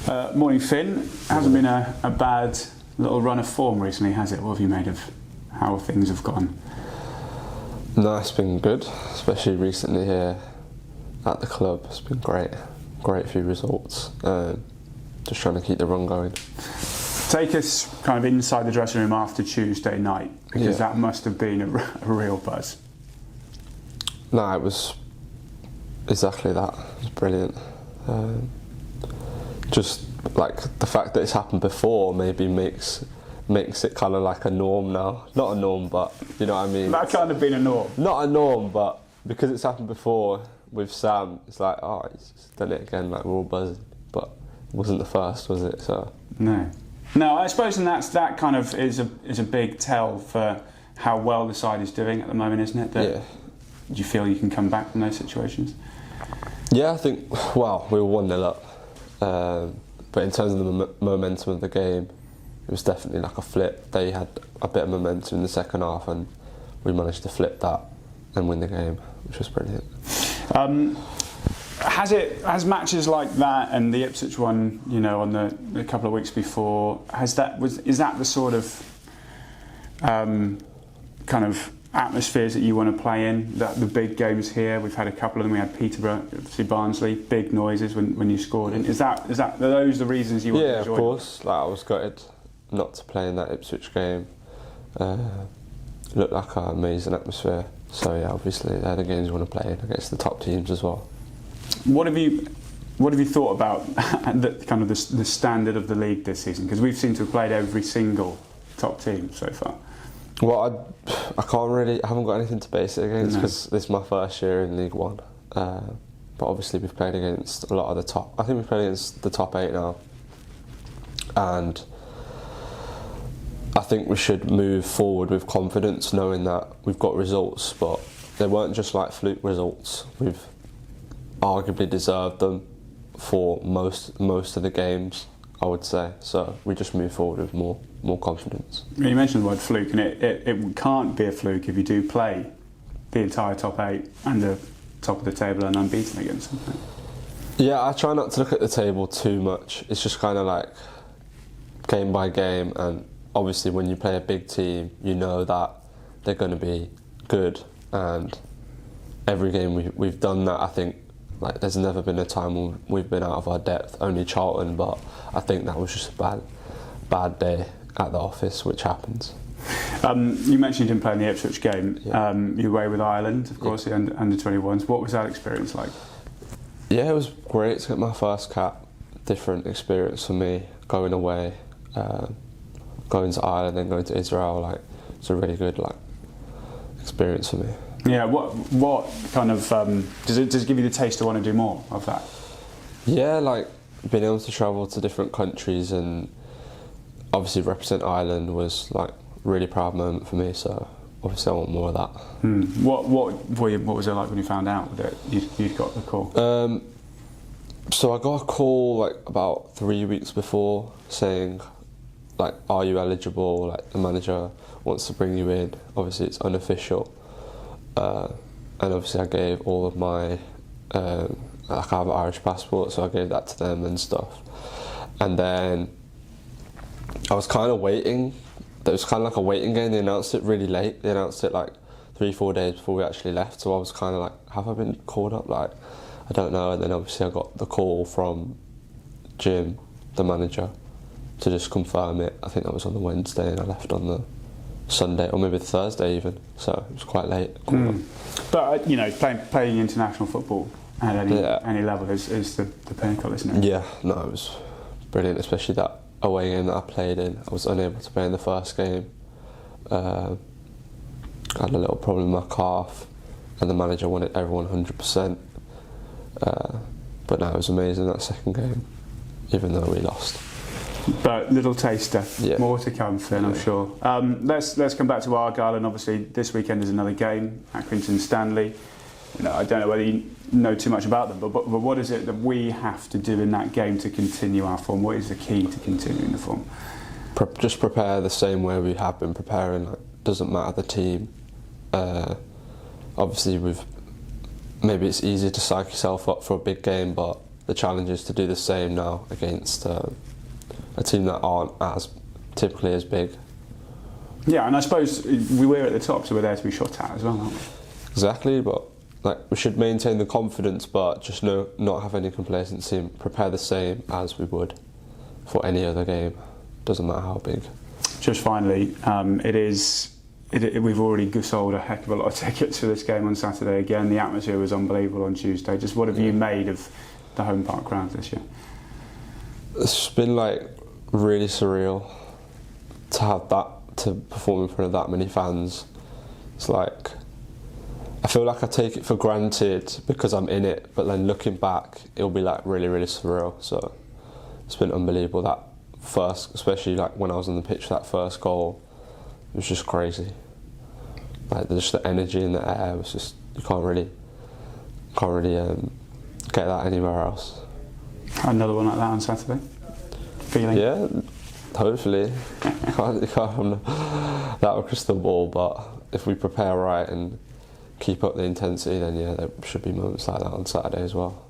Morning, Finn. Hasn't been a bad little run of form recently, has it? What have you made of how things have gone? No, it's been good, especially recently here at the club. It's been great. Great few results. Just trying to keep the run going. Take us kind of inside the dressing room after Tuesday night, because that must have been a real buzz. No, it was exactly that. It was brilliant. Just like the fact that it's happened before maybe makes it kind of like a norm now. Not a norm, but you know what I mean? That kind of been a norm. Not a norm, but because it's happened before with Sam, it's like, oh, he's done it again, like we're all buzzing. But it wasn't the first, was it? So No, I suppose, and that kind of is a big tell for how well the side is doing at the moment, isn't it? That, do you feel you can come back from those situations? Yeah, I think, well, we were 1-0 up. But in terms of the momentum of the game, it was definitely like a flip. They had a bit of momentum in the second half and we managed to flip that and win the game, which was brilliant. Has matches like that and the Ipswich one, you know, on the couple of weeks before, is that the sort of kind of atmospheres that you want to play in? That the big games here, we've had a couple of them. We had Peterborough, obviously Barnsley, big noises when you scored in. Are those the reasons you want to enjoy? Yeah, of course. Like, I was gutted not to play in that Ipswich game. Looked like an amazing atmosphere. So yeah, obviously they're the games you want to play in against the top teams as well. What have you thought about the standard of the league this season? Because we've seemed to have played every single top team so far. Well, I haven't got anything to base it against because this is my first year in League One. But obviously we've played against a lot of the top. I think we've played against the top 8 now, and I think we should move forward with confidence, knowing that we've got results, but they weren't just like fluke results. We've arguably deserved them for most of the games, I would say. So we just move forward with more confidence. You mentioned the word fluke, and it can't be a fluke if you do play the entire top 8 and the top of the table and unbeaten against them. Yeah, I try not to look at the table too much. It's just kind of like game by game, and obviously when you play a big team, you know that they're going to be good, and every game we've done that. I think like there's never been a time when we've been out of our depth, only Charlton, but I think that was just a bad day at the office, which happens. You mentioned you didn't play in the Ipswich game. You were away with Ireland, of course, the under-21s. What was that experience like? Yeah, it was great to get my first cap. Different experience for me, going away, going to Ireland, then going to Israel. Like, it's a really good experience for me. Yeah, what kind of does it give you the taste to want to do more of that? Yeah, like being able to travel to different countries and obviously represent Ireland was like a really proud moment for me. So obviously I want more of that. What was it like when you found out that you'd got the call? So I got a call like about 3 weeks before saying, like, are you eligible? Like, the manager wants to bring you in. Obviously it's unofficial. And obviously I gave all of my, I have an Irish passport, so I gave that to them and stuff. And then I was kind of waiting. There was kind of like a waiting game. They announced it really late. They announced it like 3-4 days before we actually left. So I was kind of like, have I been called up? Like, I don't know. And then obviously I got the call from Jim, the manager, to just confirm it. I think that was on the Wednesday, and I left on the Sunday, or maybe the Thursday even, so it was quite late. But you know, playing international football at any level is the pinnacle, isn't it? Yeah, no, it was brilliant, especially that away game that I played in. I was unable to play in the first game. I had a little problem with my calf, and the manager wanted everyone 100%. But no, it was amazing that second game, even though we lost. But little taster, more to come, Finn, I'm sure. Let's come back to Argyle, and obviously this weekend is another game, Accrington Stanley. You know, I don't know whether you know too much about them, but what is it that we have to do in that game to continue our form? What is the key to continuing the form? Just prepare the same way we have been preparing. Like, doesn't matter the team. Obviously, maybe it's easier to psych yourself up for a big game, but the challenge is to do the same now against a team that aren't as typically as big. Yeah, and I suppose we were at the top, so we're there to be shot at as well, aren't we? Exactly, but like we should maintain the confidence, but just not have any complacency and prepare the same as we would for any other game. Doesn't matter how big. Just finally, we've already sold a heck of a lot of tickets for this game on Saturday again. The atmosphere was unbelievable on Tuesday. Just what have you made of the home park crowd this year? It's been like really surreal to perform in front of that many fans. It's like, I feel like I take it for granted because I'm in it, but then looking back, it'll be like really, really surreal. So it's been unbelievable. That first, especially like when I was on the pitch, that first goal, it was just crazy. Like just the energy in the air was just, you can't really get that anywhere else. Another one like that on Saturday? Feeling? Yeah, hopefully. you can't have that with crystal ball, but if we prepare right and keep up the intensity, then yeah, there should be moments like that on Saturday as well.